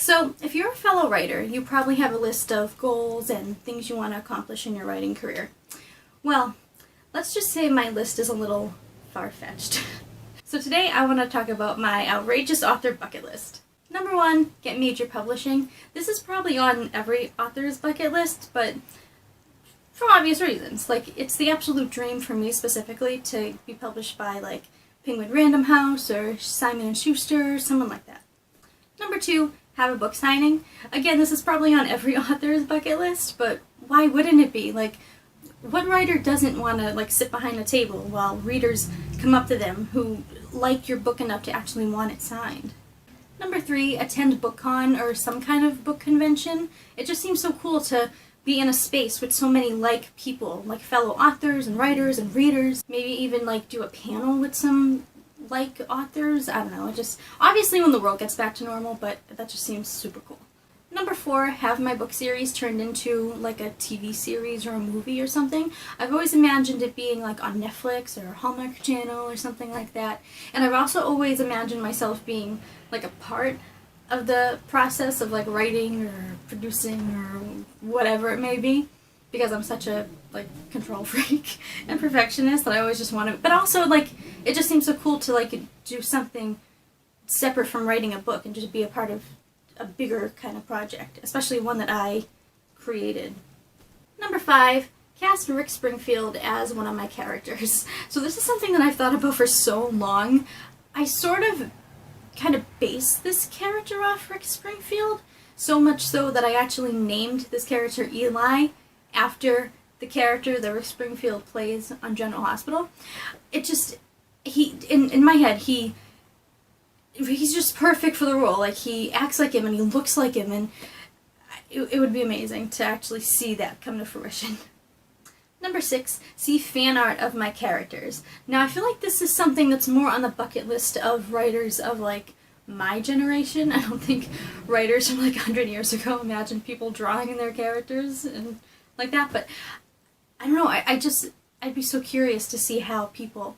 So if you're a fellow writer, you probably have a list of goals and things you want to accomplish in your writing career. Well, let's just say my list is a little far-fetched. So today I want to talk about my outrageous author bucket list. Number 1, get major publishing. This is probably on every author's bucket list, but for obvious reasons. Like, it's the absolute dream for me specifically to be published by, like, Penguin Random House or Simon & Schuster or someone like that. Number 2, have a book signing. Again, this is probably on every author's bucket list, but why wouldn't it be? Like, what writer doesn't want to, like, sit behind a table while readers come up to them who like your book enough to actually want it signed? Number 3, attend BookCon or some kind of book convention. It just seems so cool to be in a space with so many like people, like fellow authors and writers and readers. Maybe even like do a panel with some like authors. I don't know, it just, obviously when the world gets back to normal, but that just seems super cool. Number 4, have my book series turned into like a TV series or a movie or something. I've always imagined it being like on Netflix or Hallmark Channel or something like that. And I've also always imagined myself being like a part of the process of like writing or producing or whatever it may be, because I'm such a like control freak and perfectionist that I always just want to, but also like it just seems so cool to like do something separate from writing a book and just be a part of a bigger kind of project, especially one that I created. Number 5, cast Rick Springfield as one of my characters. So this is something that I've thought about for so long. I sort of kind of based this character off Rick Springfield, so much so that I actually named this character Eli after the character that Rick Springfield plays on General Hospital. It just, in my head, he's just perfect for the role. Like, he acts like him and he looks like him, and it would be amazing to actually see that come to fruition. Number 6, see fan art of my characters. Now, I feel like this is something that's more on the bucket list of writers of, like, my generation. I don't think writers from, like, 100 years ago imagined people drawing in their characters and like that, but I don't know, I'd be so curious to see how people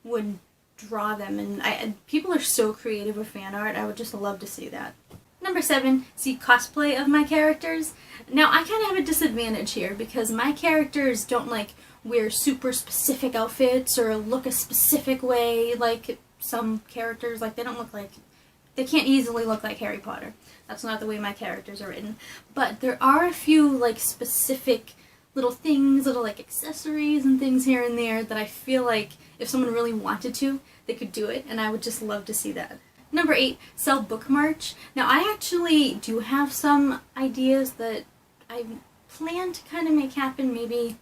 would draw them, and people are so creative with fan art. I would just love to see that. Number 7, see cosplay of my characters. Now, I kind of have a disadvantage here because my characters don't like wear super specific outfits or look a specific way like some characters. Like, they can't easily look like Harry Potter. That's not the way my characters are written. But there are a few like specific little things, little like accessories and things here and there that I feel like if someone really wanted to, they could do it, and I would just love to see that. Number 8, sell book merch. Now, I actually do have some ideas that I plan to kind of make happen, maybe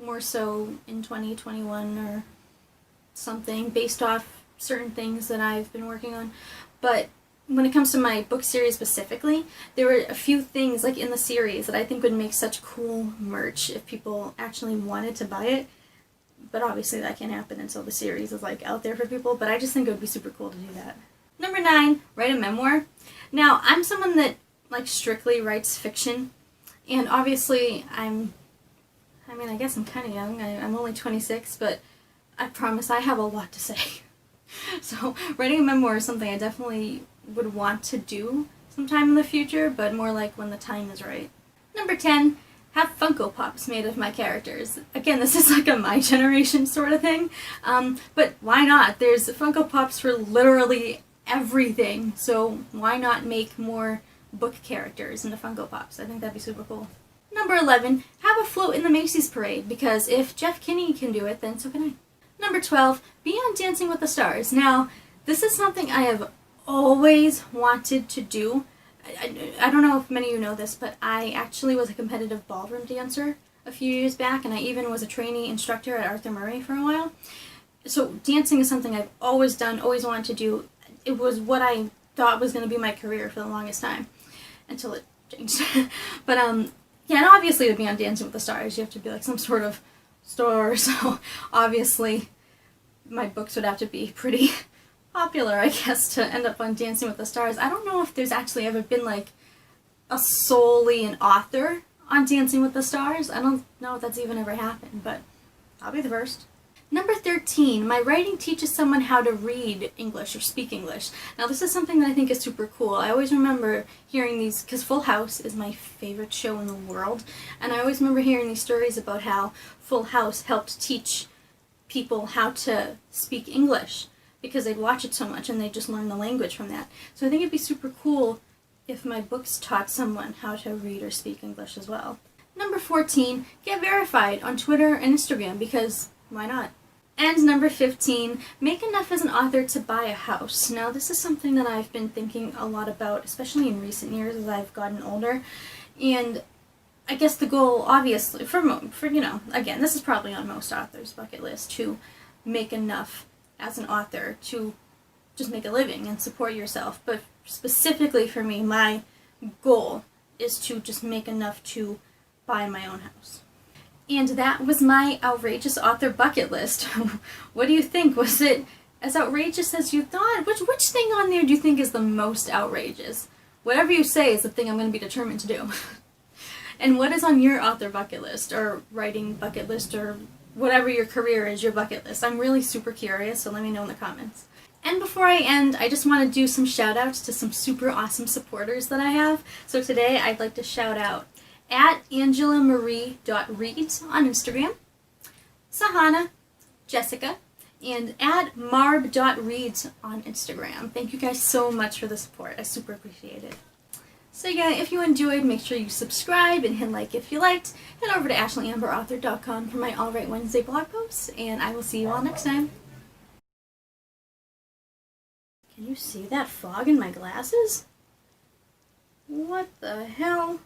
more so in 2021 or something, based off certain things that I've been working on. But when it comes to my book series specifically, there were a few things like in the series that I think would make such cool merch if people actually wanted to buy it. But obviously that can't happen until the series is like out there for people, but I just think it would be super cool to do that. Number 9, write a memoir. Now, I'm someone that like strictly writes fiction, and obviously I guess I'm kind of young. I'm only 26, but I promise I have a lot to say. So writing a memoir is something I definitely would want to do sometime in the future, but more like when the time is right. Number 10, have Funko Pops made of my characters. Again, this is like a my generation sort of thing, but why not? There's Funko Pops for literally everything, so why not make more book characters into Funko Pops? I think that'd be super cool. Number 11, have a float in the Macy's parade, because if Jeff Kinney can do it, then so can I. Number 12, be on Dancing with the Stars. Now, this is something I have always wanted to do. I don't know if many of you know this, but I actually was a competitive ballroom dancer a few years back, and I even was a trainee instructor at Arthur Murray for a while. So dancing is something I've always done, always wanted to do. It was what I thought was going to be my career for the longest time, until it changed. But yeah, and obviously to be on Dancing with the Stars, you have to be like some sort of star, so obviously my books would have to be pretty popular, I guess, to end up on Dancing with the Stars. I don't know if there's actually ever been like a solely an author on Dancing with the Stars. I don't know if that's even ever happened, but I'll be the first. Number 13, my writing teaches someone how to read English or speak English. Now this is something that I think is super cool. I always remember hearing these, because Full House is my favorite show in the world, and I always remember hearing these stories about how Full House helped teach people how to speak English because they'd watch it so much and they just learn the language from that. So I think it'd be super cool if my books taught someone how to read or speak English as well. Number 14, get verified on Twitter and Instagram, because why not? And number 15, make enough as an author to buy a house. Now this is something that I've been thinking a lot about, especially in recent years as I've gotten older. And I guess the goal, obviously, for you know, again, this is probably on most authors' bucket list, to make enough as an author to just make a living and support yourself. But specifically for me, my goal is to just make enough to buy my own house. And that was my outrageous author bucket list. What do you think? Was it as outrageous as you thought? Which thing on there do you think is the most outrageous? Whatever you say is the thing I'm going to be determined to do. And what is on your author bucket list, or writing bucket list, or whatever your career is, your bucket list? I'm really super curious, so let me know in the comments. And before I end, I just want to do some shout outs to some super awesome supporters that I have. So today I'd like to shout out at AngelaMarie.Reads on Instagram, Sahana, Jessica, and at Marb.Reads on Instagram. Thank you guys so much for the support. I super appreciate it. So yeah, if you enjoyed, make sure you subscribe and hit like if you liked. Head over to AshleyAmberAuthor.com for my All Right Wednesday blog posts, and I will see you all next time. Can you see that fog in my glasses? What the hell?